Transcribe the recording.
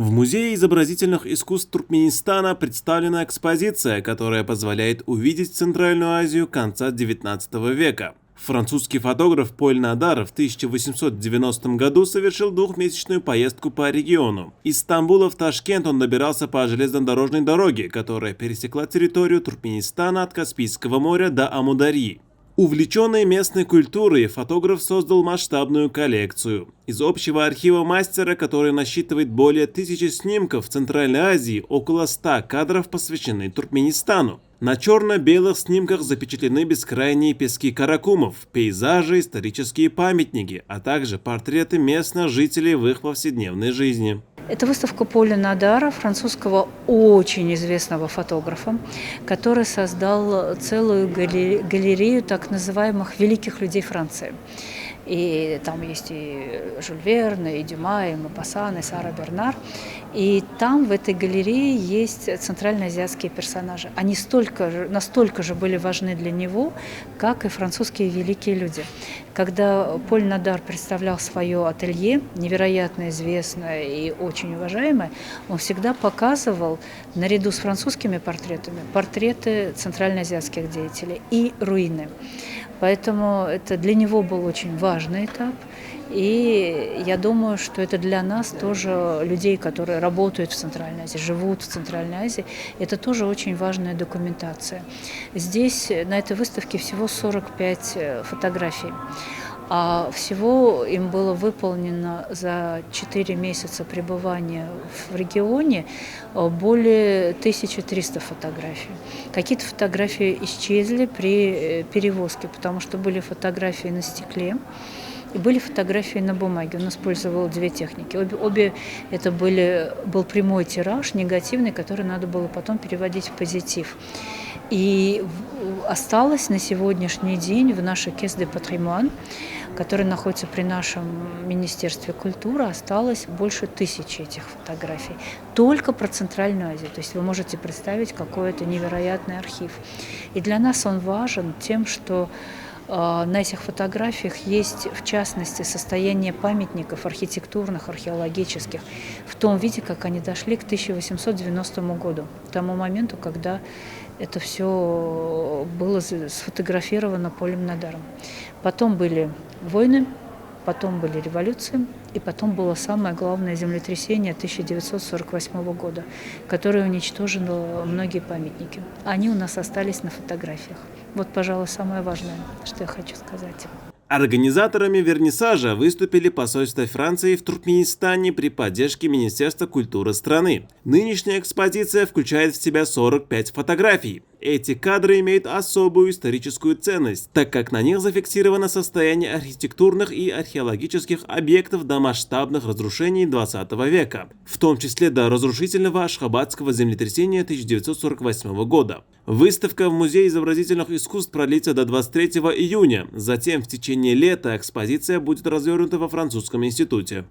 В Музее изобразительных искусств Туркменистана представлена экспозиция, которая позволяет увидеть Центральную Азию конца XIX века. Французский фотограф Поль Надар в 1890 году совершил двухмесячную поездку по региону. Из Стамбула в Ташкент он добирался по железнодорожной дороге, которая пересекла территорию Туркменистана от Каспийского моря до Амударьи. Увлеченный местной культурой, фотограф создал масштабную коллекцию. Из общего архива мастера, который насчитывает более 1000 снимков в Центральной Азии, около 100 кадров посвящены Туркменистану. На черно-белых снимках запечатлены бескрайние пески Каракумов, пейзажи, исторические памятники, а также портреты местных жителей в их повседневной жизни. Это выставка Поля Надара, французского очень известного фотографа, который создал целую галерею так называемых великих людей Франции. И там есть и Жюль Верн, и Дюма, и Мопассан, и Сара Бернар. И там, в этой галерее, есть центральноазиатские персонажи. Они настолько же были важны для него, как и французские великие люди. Когда Поль Надар представлял свое ателье, невероятно известное и очень уважаемое, он всегда показывал, наряду с французскими портретами, портреты центральноазиатских деятелей и руины. Поэтому это для него был очень важный этап. И я думаю, что это для нас тоже, людей, которые работают в Центральной Азии, живут в Центральной Азии, это тоже очень важная документация. Здесь на этой выставке всего 45 фотографий. А всего им было выполнено за 4 месяца пребывания в регионе более 1300 фотографий. Какие-то фотографии исчезли при перевозке, потому что были фотографии на стекле и были фотографии на бумаге. Он использовал две техники. Обе это был прямой тираж, негативный, который надо было потом переводить в позитив. И осталось на сегодняшний день в нашей Caisse de Patrimoine, который находится при нашем Министерстве культуры, осталось больше 1000 этих фотографий. Только про Центральную Азию. То есть вы можете представить, какой это невероятный архив. И для нас он важен тем, что на этих фотографиях есть, в частности, состояние памятников архитектурных, археологических, в том виде, как они дошли к 1890 году, к тому моменту, когда это все было сфотографировано Полем Надаром. Потом были войны, потом были революции, и потом было самое главное землетрясение 1948 года, которое уничтожило многие памятники. Они у нас остались на фотографиях. Вот, пожалуй, самое важное, что я хочу сказать. Организаторами вернисажа выступили посольство Франции в Туркменистане при поддержке Министерства культуры страны. Нынешняя экспозиция включает в себя 45 фотографий. Эти кадры имеют особую историческую ценность, так как на них зафиксировано состояние архитектурных и археологических объектов до масштабных разрушений 20 века, в том числе до разрушительного ашхабадского землетрясения 1948 года. Выставка в Музее изобразительных искусств продлится до 23 июня, затем в течение лета экспозиция будет развернута во Французском институте.